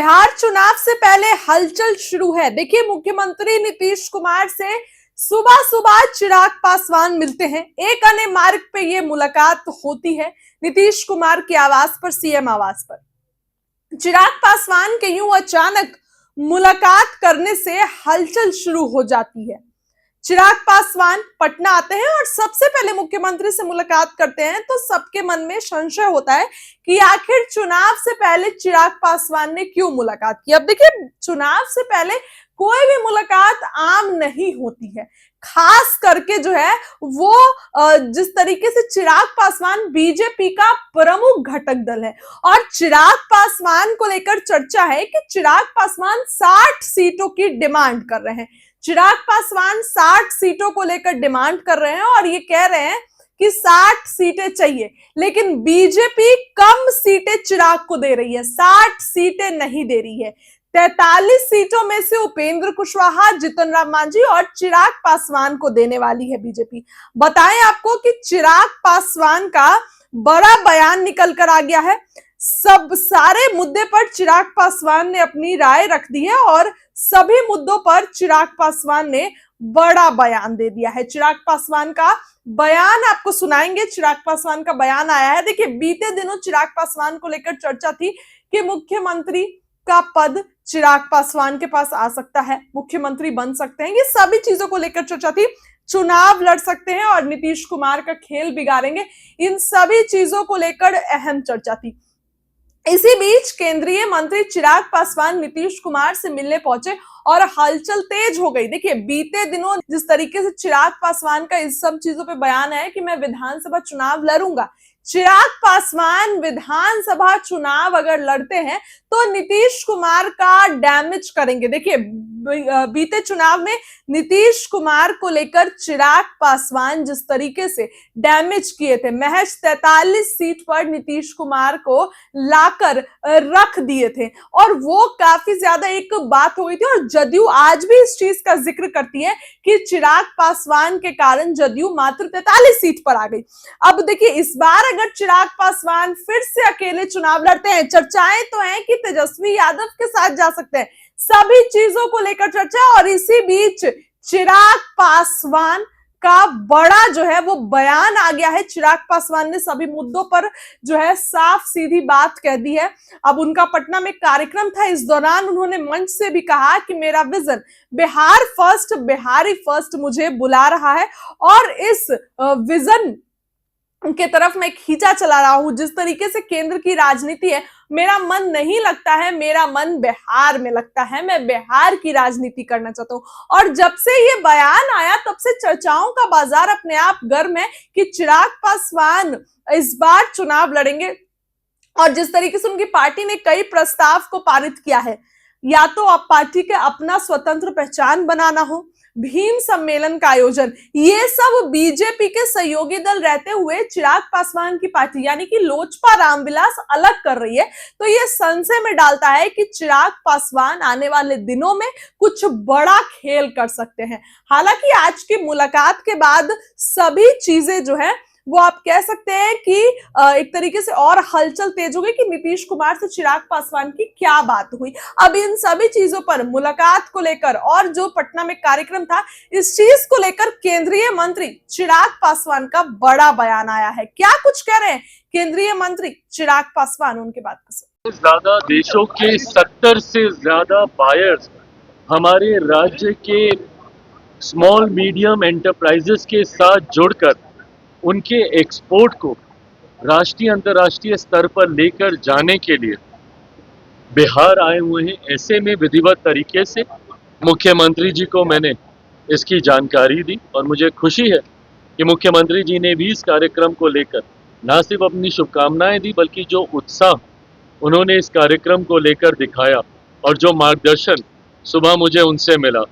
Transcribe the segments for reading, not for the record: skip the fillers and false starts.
बिहार चुनाव से पहले हलचल शुरू है। देखिए, मुख्यमंत्री नीतीश कुमार से सुबह सुबह चिराग पासवान मिलते हैं। एक अन्य मार्ग पे ये मुलाकात होती है नीतीश कुमार के आवास पर, सीएम आवास पर। चिराग पासवान के यूं अचानक मुलाकात करने से हलचल शुरू हो जाती है। चिराग पासवान पटना आते हैं और सबसे पहले मुख्यमंत्री से मुलाकात करते हैं, तो सबके मन में संशय होता है कि आखिर चुनाव से पहले चिराग पासवान ने क्यों मुलाकात की। अब देखिए, चुनाव से पहले कोई भी मुलाकात आम नहीं होती है, खास करके जो है वो जिस तरीके से चिराग पासवान बीजेपी का प्रमुख घटक दल है और चिराग पासवान को लेकर चर्चा है कि चिराग पासवान 60 सीटों की डिमांड कर रहे हैं। चिराग पासवान 60 सीटों को लेकर डिमांड कर रहे हैं और ये कह रहे हैं कि 60 सीटें चाहिए, लेकिन बीजेपी कम सीटें चिराग को दे रही है, 60 सीटें नहीं दे रही है। 43 सीटों में से उपेंद्र कुशवाहा, जीतन राम मांझी और चिराग पासवान को देने वाली है बीजेपी। बताएं आपको कि चिराग पासवान का बड़ा बयान निकल कर आ गया है। सब सारे मुद्दे पर चिराग पासवान ने अपनी राय रख दी है और सभी मुद्दों पर चिराग पासवान ने बड़ा बयान दे दिया है। चिराग पासवान का बयान आपको सुनाएंगे। चिराग पासवान का बयान आया है। देखिए, बीते दिनों चिराग पासवान को लेकर चर्चा थी कि मुख्यमंत्री का पद चिराग पासवान के पास आ सकता है, मुख्यमंत्री बन सकते हैं। ये सभी चीजों को लेकर चर्चा थी। चुनाव लड़ सकते हैं और नीतीश कुमार का खेल बिगाड़ेंगे, इन सभी चीजों को लेकर अहम चर्चा थी। इसी बीच केंद्रीय मंत्री चिराग पासवान नीतीश कुमार से मिलने पहुंचे और हलचल तेज हो गई। देखिए, बीते दिनों जिस तरीके से चिराग पासवान का इस सब चीजों पे बयान है कि मैं विधानसभा चुनाव लड़ूंगा, चिराग पासवान विधानसभा चुनाव अगर लड़ते हैं तो नीतीश कुमार का डैमेज करेंगे। देखिए, बीते चुनाव में नीतीश कुमार को लेकर चिराग पासवान जिस तरीके से डैमेज किए थे, महज 43 सीट पर नीतीश कुमार को लाकर रख दिए थे और वो काफी ज्यादा एक बात हो गई थी। और जदयू आज भी इस चीज का जिक्र करती है कि चिराग पासवान के कारण जदयू मात्र 43 सीट पर आ गई। अब देखिए, इस बार अगर चिराग पासवान फिर से अकेले चुनाव लड़ते हैं, चर्चाएं तो हैं कि तेजस्वी यादव के साथ जा सकते हैं, सभी चीजों को लेकर चर्चा। और इसी बीच चिराग पासवान का बड़ा जो है वो बयान आ गया है। चिराग पासवान ने सभी मुद्दों पर जो है साफ सीधी बात कह दी है। अब उनका पटना में कार्यक्रम था, इस दौरान उन्होंने मंच से भी कहा कि मेरा vision Bihar first, Bihari first मुझे बुला रहा है और इस विजन के तरफ मैं खींचा चला रहा हूं। जिस तरीके से केंद्र की राजनीति है, मेरा मन नहीं लगता है, मेरा मन बिहार में लगता है, मैं बिहार की राजनीति करना चाहता हूं। और जब से ये बयान आया तब से चर्चाओं का बाजार अपने आप गर्म है कि चिराग पासवान इस बार चुनाव लड़ेंगे। और जिस तरीके से उनकी पार्टी ने कई प्रस्ताव को पारित किया है, या तो आप पार्टी के अपना स्वतंत्र पहचान बनाना हो, भीम सम्मेलन का आयोजन, ये सब बीजेपी के सहयोगी दल रहते हुए चिराग पासवान की पार्टी यानी कि लोजपा रामविलास अलग कर रही है, तो ये संशय में डालता है कि चिराग पासवान आने वाले दिनों में कुछ बड़ा खेल कर सकते हैं। हालांकि आज की मुलाकात के बाद सभी चीजें जो है वो आप कह सकते हैं कि एक तरीके से और हलचल तेज हो गई कि नीतीश कुमार से चिराग पासवान की क्या बात हुई। अब इन सभी चीजों पर, मुलाकात को लेकर और जो पटना में कार्यक्रम था, इस चीज को लेकर केंद्रीय मंत्री चिराग पासवान का बड़ा बयान आया है। क्या कुछ कह रहे हैं केंद्रीय मंत्री चिराग पासवान, उनके बात को ज्यादा देशों के 70 से ज्यादा बायर्स हमारे राज्य के स्मॉल मीडियम एंटरप्राइजेस के साथ जुड़कर उनके एक्सपोर्ट को राष्ट्रीय अंतर्राष्ट्रीय स्तर पर लेकर जाने के लिए बिहार आए हुए हैं। ऐसे में विधिवत तरीके से मुख्यमंत्री जी को मैंने इसकी जानकारी दी और मुझे खुशी है कि मुख्यमंत्री जी ने भी इस कार्यक्रम को लेकर न सिर्फ अपनी शुभकामनाएं दी, बल्कि जो उत्साह उन्होंने इस कार्यक्रम को लेकर दिखाया और जो मार्गदर्शन सुबह मुझे उनसे मिला,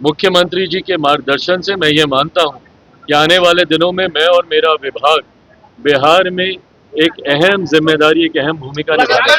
मुख्यमंत्री जी के मार्गदर्शन से मैं ये मानता हूँ कि आने वाले दिनों में मैं और मेरा विभाग बिहार में एक अहम जिम्मेदारी, एक अहम भूमिका निभाएगा।